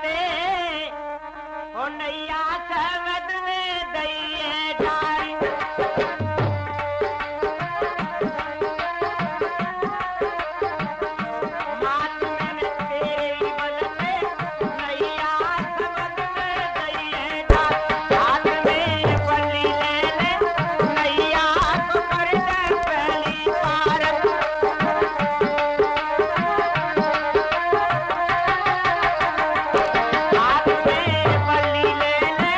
से हो नैया समद में दइए डारी मात मैंने तेरी बल पे नैया समद में दइए डारी हाथ में बली ले ले नैया को कर दे पहली पार हाथ में बली ले ले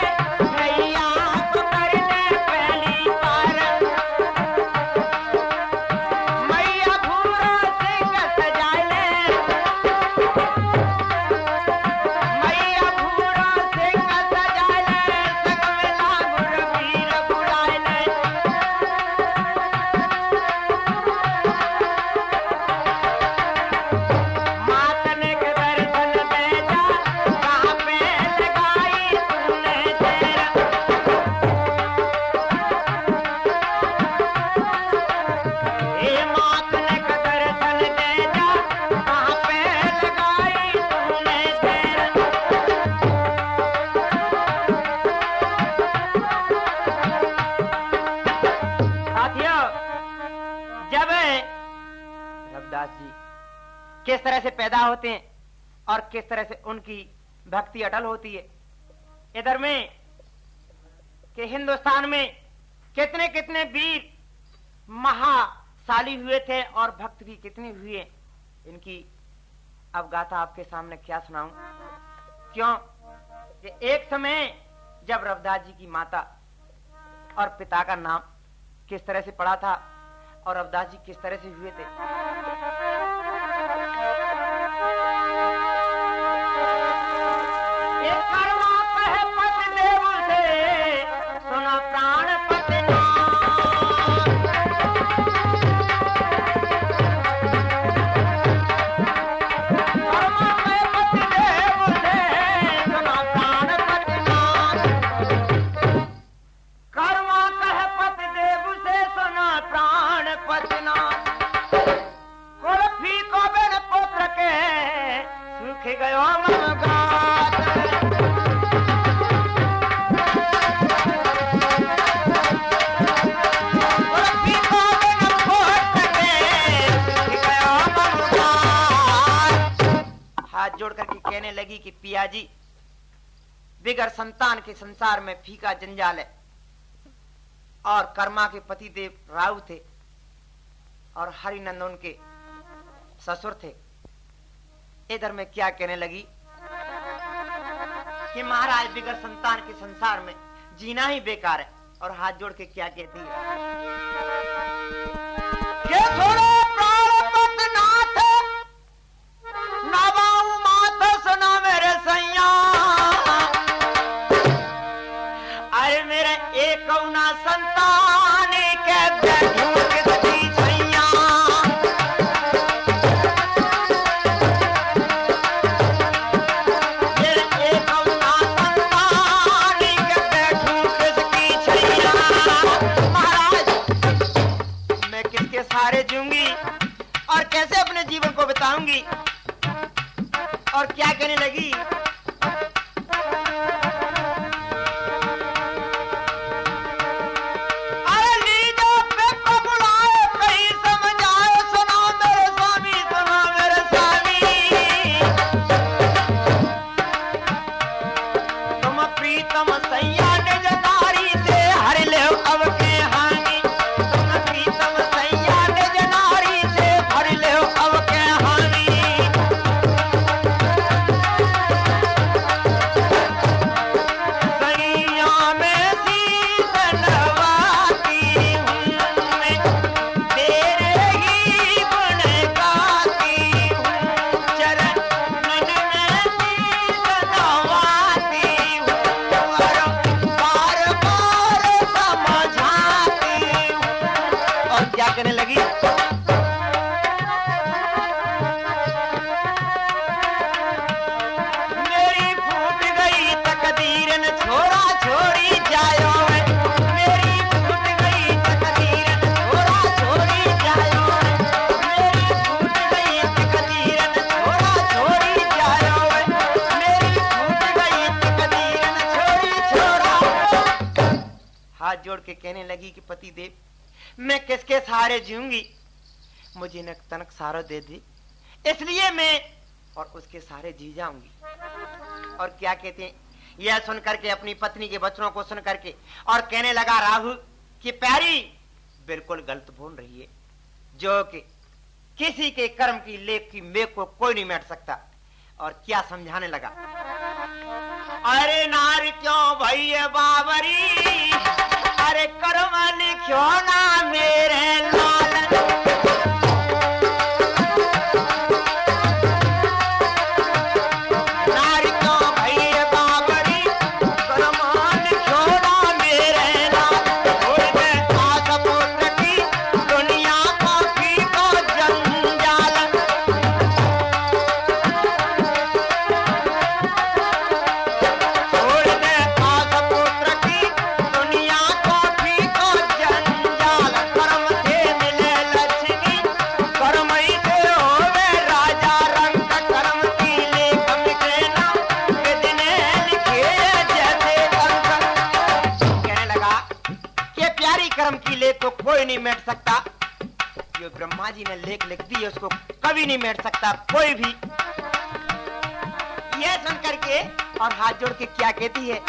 नैया को कर दे पहली पार मैया भूरा सिंह सजा ले मैया भूरा सिंह सजा ले सकवेला गुरवीर बुलाए ले मातन के दर्शन दे जा कहाँ पे लगाई तूने तेरा हे मातन के दर्शन दे जा कहाँ पे लगाई तूने तेरा साथियों जब रविदास जी किस तरह से पैदा होते हैं और किस तरह से उनकी भक्ति अटल होती है इधर में कि हिंदुस्तान में कितने कितने वीर महाशाली हुए थे और भक्त भी कितने हुए इनकी अब गाथा आपके सामने क्या सुनाऊं क्यों कि एक समय जब रविदास जी की माता और पिता का नाम किस तरह से पड़ा था और रविदास जी किस तरह से हुए थे ये कर्मा कहे पति देव से सुना प्राण पति नाम कर्मा कहे पति देव से सुना प्राण पति नाम कर्मा कहे पति देव से सुना प्राण पति नाम कुल्फी को बिन पुत्र के सूख गयो ममगात कुल्फी को बिन पुत्र के सूख गयो ममगात हाथ जोड़ करके कहने लगी कि पिया जी बिगर संतान के संसार में फीका जंजाल है और कर्मा के पति देव राव थे और हरिनंदन उनके ससुर थे इधर में क्या कहने लगी कि महाराज बिगर संतान के संसार में जीना ही बेकार है और हाथ जोड़ के क्या कहती है ये थोड़े प्राणपत नाथ नवाऊ मात सुना मेरे सैया अरे मेरे एक कौना संतान के बैठूं किसकी छैया मेरे एक कौना संतान के बैठूं किसकी छैया महाराज मैं किसके सहारे जीऊंगी और कैसे अपने जीवन को बिताऊंगी और क्या कहने लगी अरे लीजो पे को बुलाए कहीं समझ आए सुना मेरे स्वामी तुम प्रीतम सैया निजदारी से हर ले अब के हानि तुम प्रीतम सैया निजदारी से हर ले अब के हानि जोड़ के कहने लगी कि पति देव मैं किसके सहारे जीऊंगी, मुझे न तनक सहारा दे दी, इसलिए मैं और उसके सहारे जी जाऊंगी। और क्या कहते हैं, यह सुनकर के अपनी पत्नी के वचनों को सुन करके और कहने लगा राहु कि प्यारी बिल्कुल गलत बोल रही है, जो कि किसी के कर्म की लेख की मेघ को कोई नहीं मिट सकता। और क्या समझाने लगा, अरे नार क्यों भैया बाबरी, अरे कर्म लिखो ना मेरे लाल, नार क्यों भैया बाबरी, कर्म लिखो ना मेरे लाल, छोड़ दे आस पुत्र की दुनिया को की को जंजाल, कर्म की लेख को कोई नहीं मिट सकता। जो ब्रह्मा जी ने लेख लिख दी है उसको कभी नहीं मिट सकता कोई भी। यह सुन करके और हाथ जोड़ के क्या कहती है,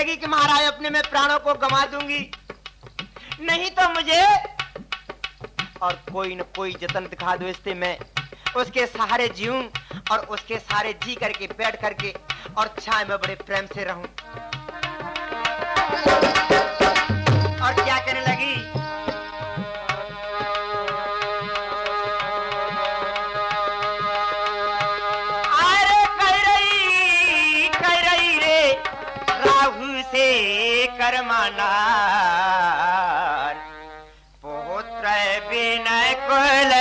कि महाराज अपने में प्राणों को गंवा दूंगी, नहीं तो मुझे और कोई न कोई जतन दिखा दो, इससे मैं उसके सहारे जीऊं और उसके सहारे जी करके बैठ करके और छाए में बड़े प्रेम से रहूं। और क्या कहने लगी, कर्माना पुत्र विनय कुल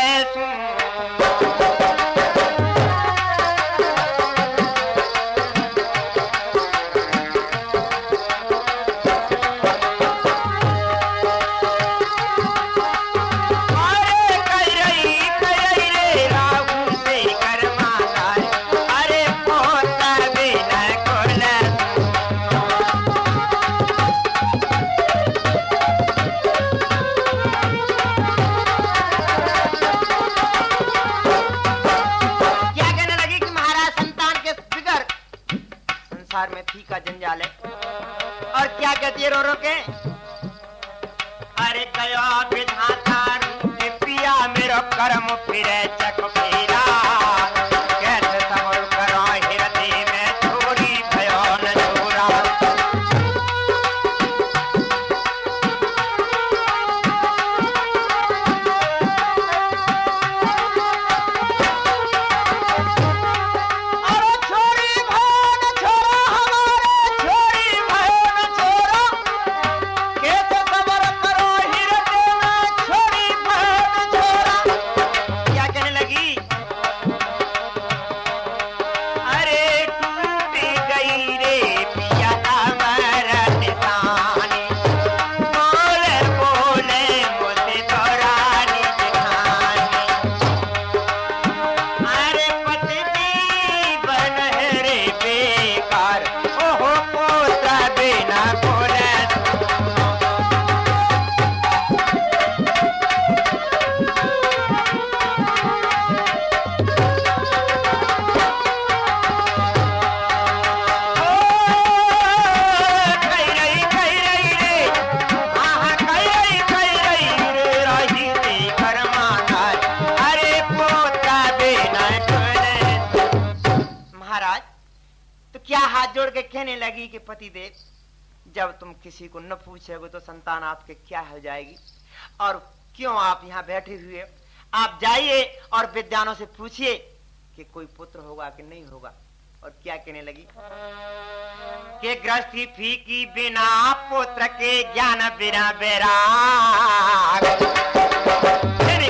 में थी का जंजाल है। और क्या कहती है रो रो के, अरे गया विधाता पिया मेरो कर्म फिरे चक फेरा, कैसे समर करो हृदय में छोरी भयो न छोरा, कहने लगी कि पति देव, जब तुम किसी को न पूछोगे तो संतान आपके क्या हो जाएगी, और क्यों आप यहाँ बैठे हुए, आप जाइए और विद्वानों से पूछिए कि कोई पुत्र होगा कि नहीं होगा। और क्या कहने लगी कि गृहस्थी फीकी बिना पुत्र के ज्ञान बिना बैराग,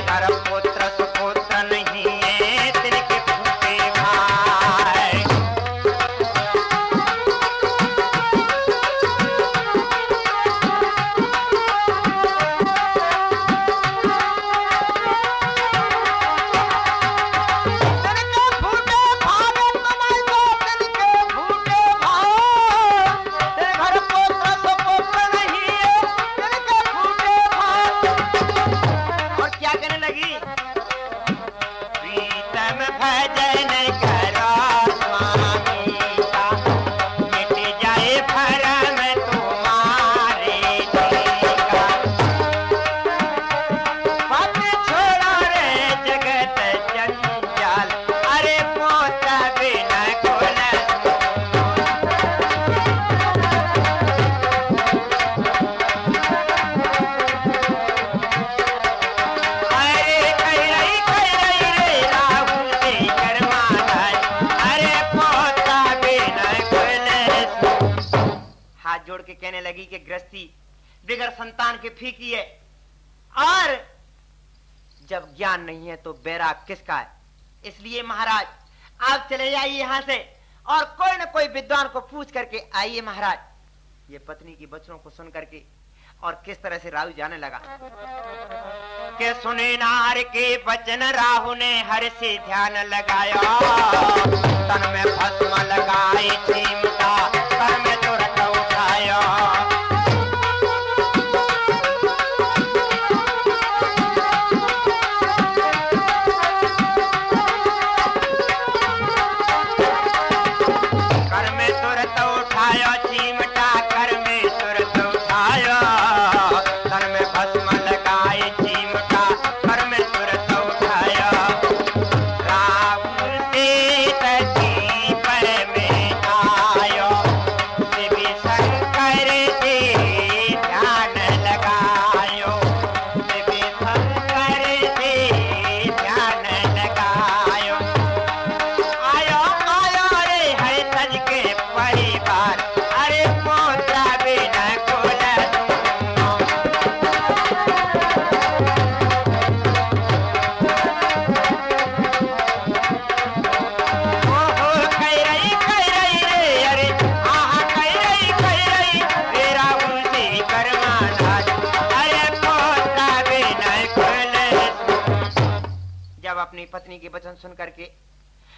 घर पुत्र सुपुत्र नहीं है तिनके फूटे भाई। कहने लगी कि गृहस्थी बिगर संतान के फीकी है, और जब ज्ञान नहीं है तो बैराग किसका है। इसलिए महाराज आप चले जाइए यहां से और कोई न कोई विद्वान को पूछ करके आइए। महाराज ये पत्नी की वचनों को सुन करके और किस तरह से राहु जाने लगा कि सुने नार के वचन राहु ने हर से ध्यान लगाया, तन में भस्म लगाए चिमटा कर में तुरंत उठाया। कर में तुरंत उठाया चिमटा कर में तुरंत उठाया, तन में भस्म लगाए चिमटा कर में तुरंत उठाया। राहुल से तजी पर में आयो, शिव शंकर से ध्यान लगायो, शिव शंकर से ध्यान लगायो। आयो आयो रे है सज के परिवार, अरे पोता बिना कोला दूंगा। ओहो कह रही रे, अरे आहा कह रही रे राहुल जी करमानाज, अरे पोता बिना कोला दूंगा। जब अपनी पत्नी के वचन सुन करके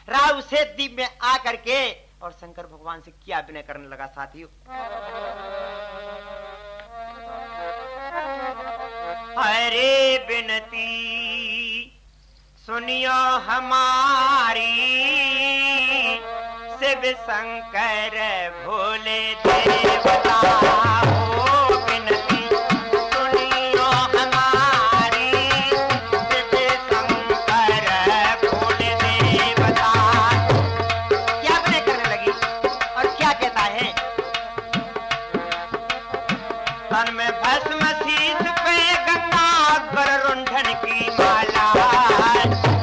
राहु से दीप में आ करके और शंकर भगवान से क्या विनय करने लगा साथियों। अरे विनती सुनियो हमारी, शिव शंकर भोले देवता हो। विनती सुनियो हमारी, शिव शंकर भोले देवता। क्या विनय करने लगी और क्या कहता है, तन में भस्म शीश पे गंगा कर रुंढन की माला,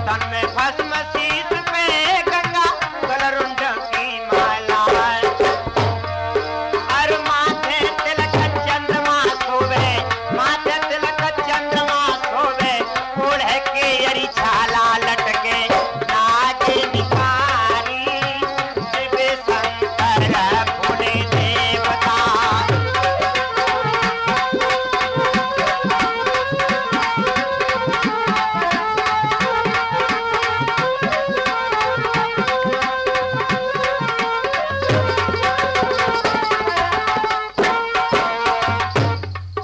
तन में भस्म शीश पे गंगा कर रुंढन की माला। और माथे तिलक चंद्रमा शोभे, माथे तिलक चंद्रमा शोभे, ओढ़े के यरी छाला लटके नाचे निकारी, शिव शंकर भोले देवता।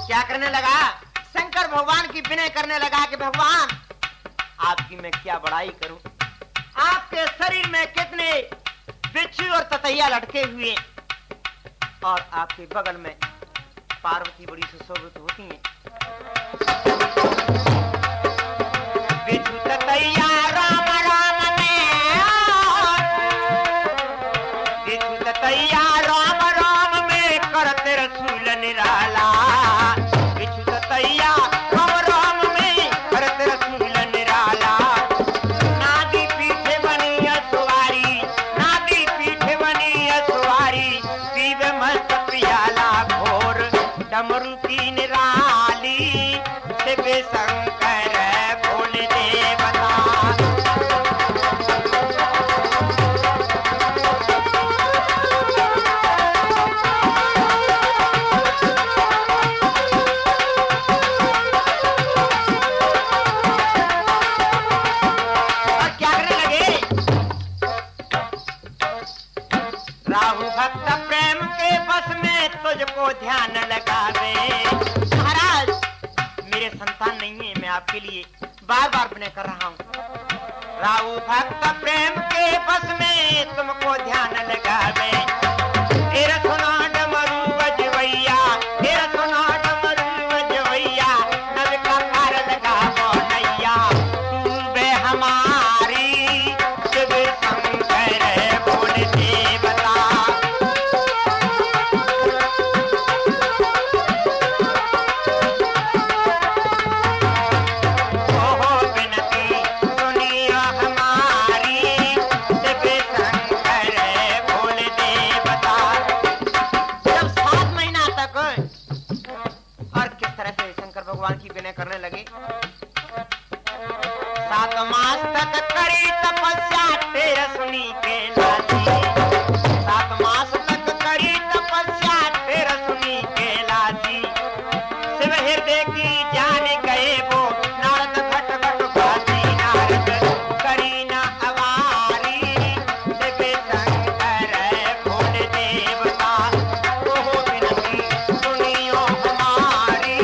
क्या करने लगा, शंकर भगवान की विनय करने लगा कि भगवान आपकी मैं क्या बड़ाई करूं, आपके शरीर में कितने बिच्छू और ततैया लटके हुए, और आपके बगल में पार्वती बड़ी सुशोभित होती हैं। बिच्छू ततैया राम राम में, बिच्छू ततैया राम राम में करते रसूल निराला, बिच्छू ततैया राम राम में करते रसूल निराला। नादी पीठे बनी सवारी, नादी पीठे शंकर भोल देवता। राहु भक्त प्रेम के बस में तुझको ध्यान लगावे। महाराज मेरे संतान नहीं है, मैं आपके लिए बार बार विनय कर रहा हूँ। राहु भक्त प्रेम के बस में तुमको ध्यान लगावे। तेरा सुना डमरू बजवैया, तेरा सुना डमरू बजवैया, नव का कार लगा नैया। तू बे हमारी शिव शंकर भोल देवता। भगवान की विनय करने लगे। 7 मास तक करी तपस्या तेरा सुनी के लाजी। 7 मास तक करी तपस्या तेरा सुनी के लाजी। शिव हृदय की जान गए वो नारद भट भट बाजी। नारद करी न अवारी शिव शंकर भोल देवता। ओहो विनती सुनियो हमारी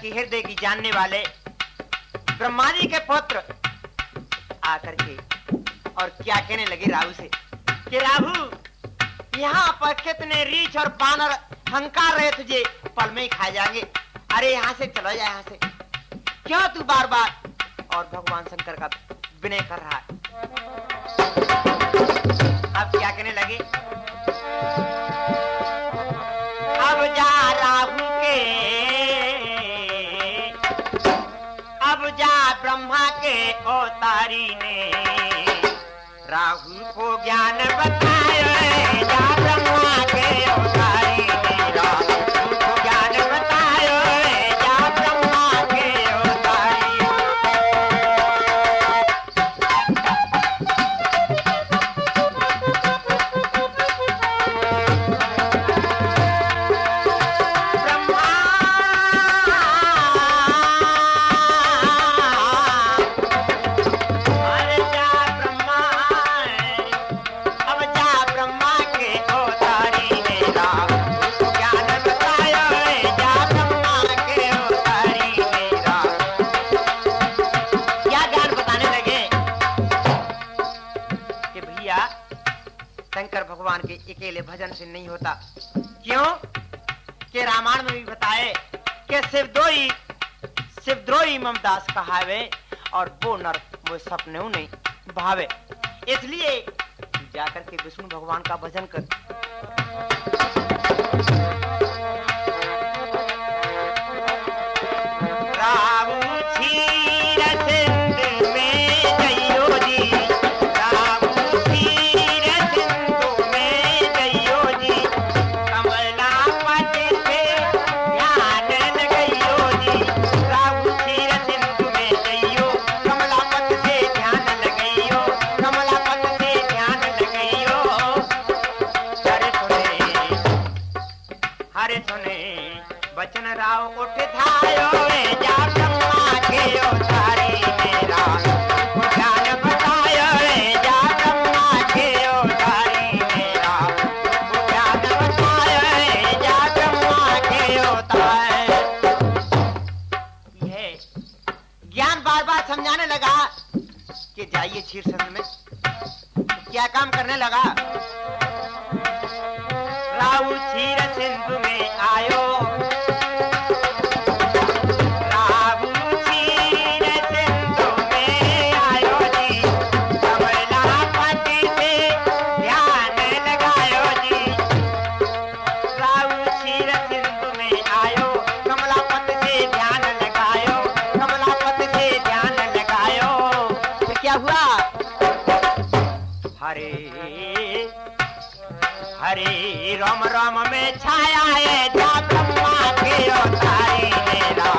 हृदय की जानने वाले ब्रह्मा जी के पुत्र आकर के और क्या कहने लगे राहु से कि राहु यहाँ पर कितने रीछ और बानर हंकार रहे तुझे पल में ही खा जाएंगे। अरे यहाँ से चला जाए, यहाँ से क्यों तू बार बार। और भगवान शंकर का विनय कर रहा है। अब क्या कहने लगे, अब जा राहु के, अब जा ब्रह्मा के अवतारी ने राहु को ज्ञान बताया। जा ब्रह्मा के अवतारी ने राहु को ज्ञान बताया। जा ब्रह्मा के अवतारी। शंकर भगवान के अकेले भजन से नहीं होता। क्यों कि रामायण में भी बताए कि शिवद्रोही ममदास कहावे और वो नर वो सपने नहीं भावे। इसलिए जाकर के विष्णु भगवान का भजन कर। बचन राव उठ धायो जा ब्रह्मा के अवतारी मेरा ज्ञान बतायो। जा ब्रह्मा के अवतारी मेरा ज्ञान बतायो। जा ब्रह्मा के अवतारी। यह ज्ञान बार बार समझाने लगा कि जाइए क्षीर सदन में। क्या काम करने लगा, राहु क्षीर सिंधु में आयो। हरे राम राम में छाया है जा ब्रह्मा के अवतारी मेरा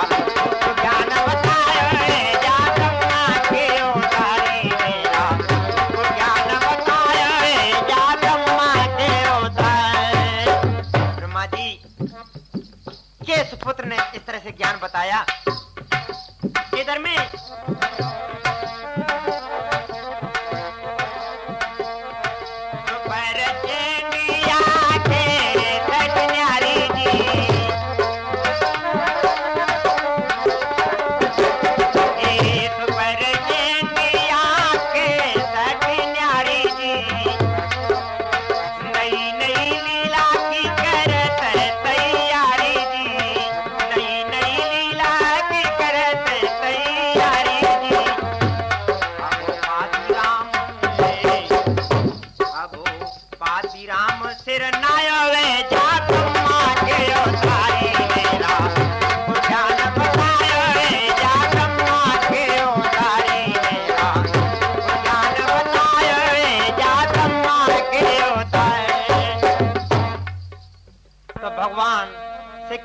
ज्ञान बताया है जा ब्रह्मा के अवतारी मेरा ज्ञान बताया है जा ब्रह्मा के अवतारी। ब्रह्मा जी के सुपुत्र ने इस तरह से ज्ञान बताया। इधर में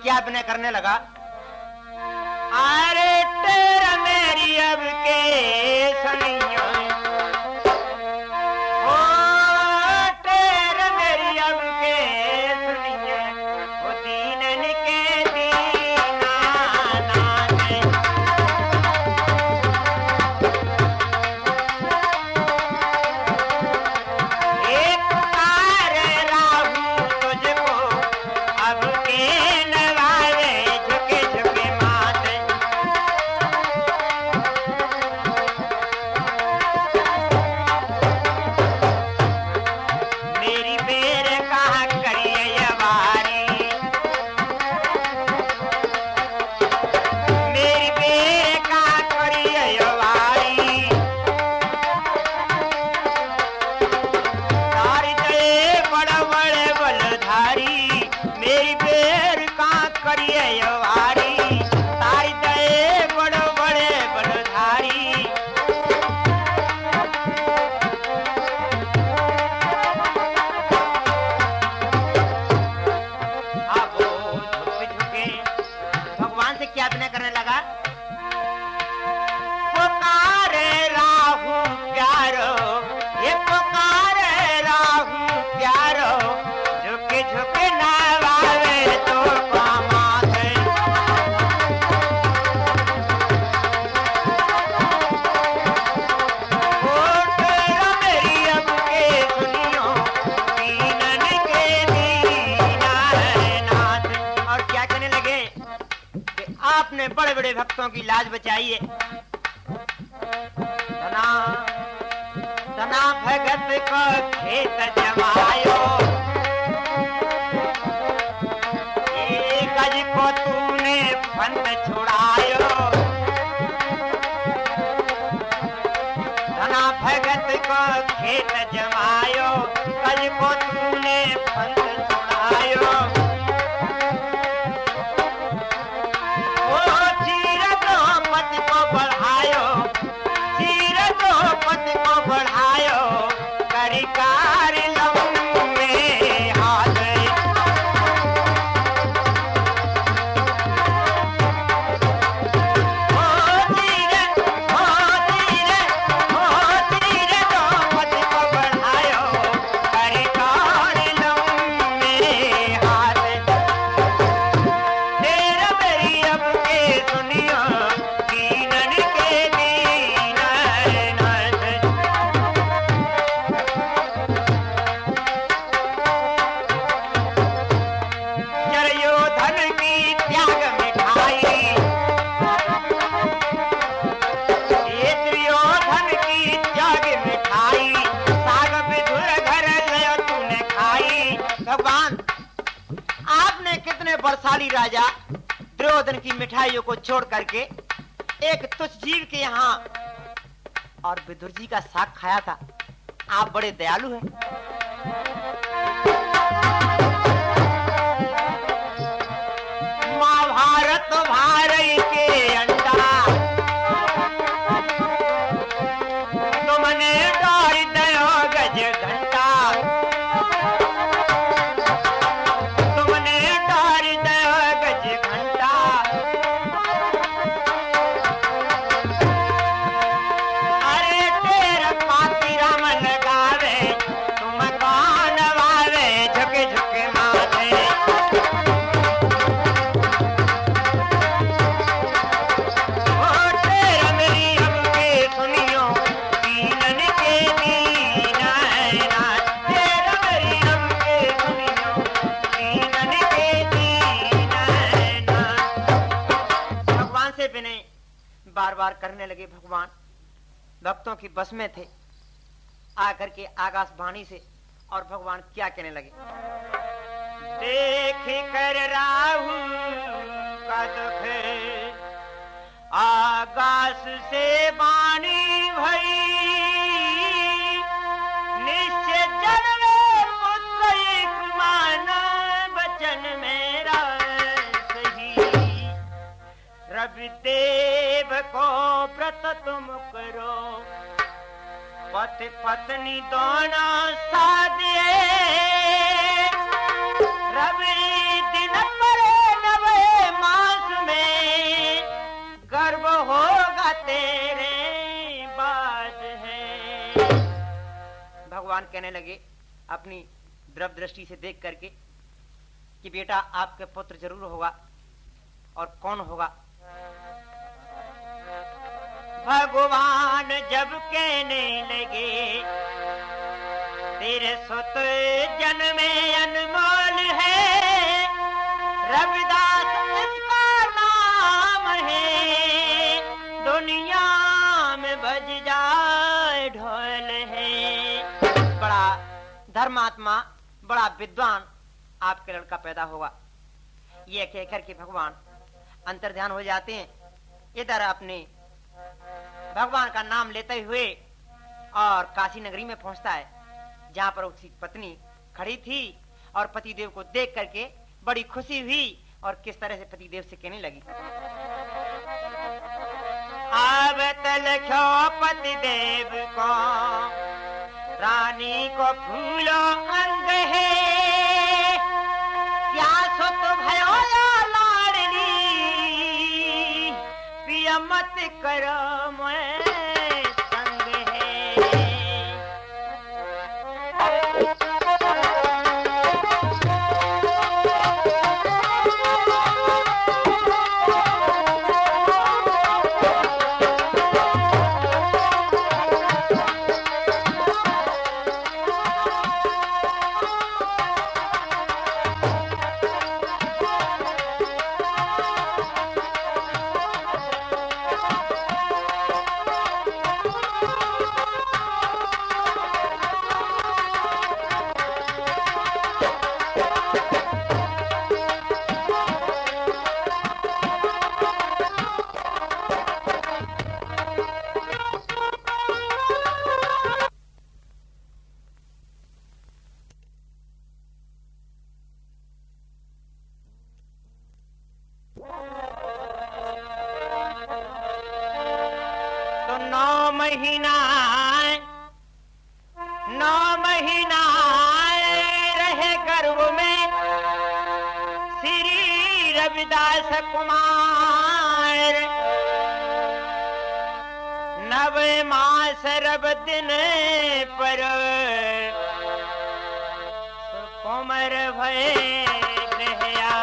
क्या विनय करने लगा। अरे तेरा मेरी अब के सुनियो ओ तेरा मेरी अब के सुनियो ओ दीनन के दीनानाथ एक कार राहु तुझको अब के बड़े बड़े भक्तों की लाज बचाइए। धना भगत को खेत जमायो एक गज को तूने फंद छुड़ायो धना भगत को खेत जमायो गज को तूने फंद छुड़ायो बढ़ायो करिकार लम्बे हाथ हो धीरे तो पति को बढ़ायो करिकार लम्बे हाथ तेरा मेरी अब के सुनियो दीनन के बलशाली राजा दुर्योधन की मिठाइयों को छोड़ करके एक तुच्छ जीव के यहाँ और विदुर जी का साग खाया था। आप बड़े दयालु हैं। महाभारत भारत के अंडा तुमने डाल दयो गज घंटा बार करने लगे भगवान भक्तों की बस में थे। आकर के आकाशवाणी से और भगवान क्या कहने लगे, देख कर राहु का दुख आकाश से वाणी भई, निश्चय जन्मे पुत्र एक माना बचन मेरा सही, रवि देव को व्रत तुम करो, पति पत्नी दोनों साधिए, रवि दिन मरे नवे मास में, गर्भ होगा तेरे बाद है। भगवान कहने लगे अपनी द्रव दृष्टि से देख करके कि बेटा आपके पुत्र जरूर होगा, और कौन होगा। भगवान जब कहने लगे तेरे सुत जन्मे अनमोल है, रविदास इसका नाम है, दुनिया में बज जाए ढोल है। बड़ा धर्मात्मा, बड़ा विद्वान आपके लड़का पैदा होगा। ये कहकर के भगवान अंतर्ध्यान हो जाते हैं। इधर अपने भगवान का नाम लेते हुए और काशी नगरी में पहुंचता है, जहां पर उसकी पत्नी खड़ी थी और पतिदेव को देख करके बड़ी खुशी हुई और किस तरह से पतिदेव से कहने लगी, आवत लख्यो पतिदेव को रानी को फूलो अंग है, प्यासो तो भयो लाडली पिया मत करो मैं संग है। नौ महीना रहे गर्भ में श्री रविदास कुमार, नवे मास रब दिन पर कोमर भय गया।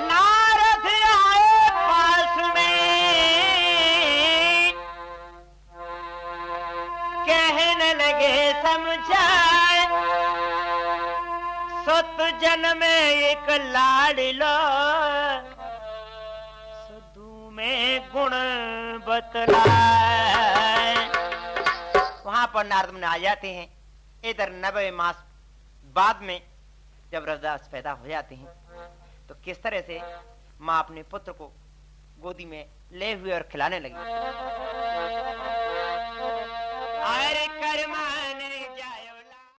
नारद आए पास में कहने लगे समझाए, सुत जन्म एक लाडलो सुधू में गुण बतलाए। वहां पर नारद मुनि आ जाते हैं। इधर 90 मास बाद में जब रविदास पैदा हो जाते हैं तो किस तरह से माँ अपने पुत्र को गोदी में ले हुए और खिलाने लगी। अरे कर्मा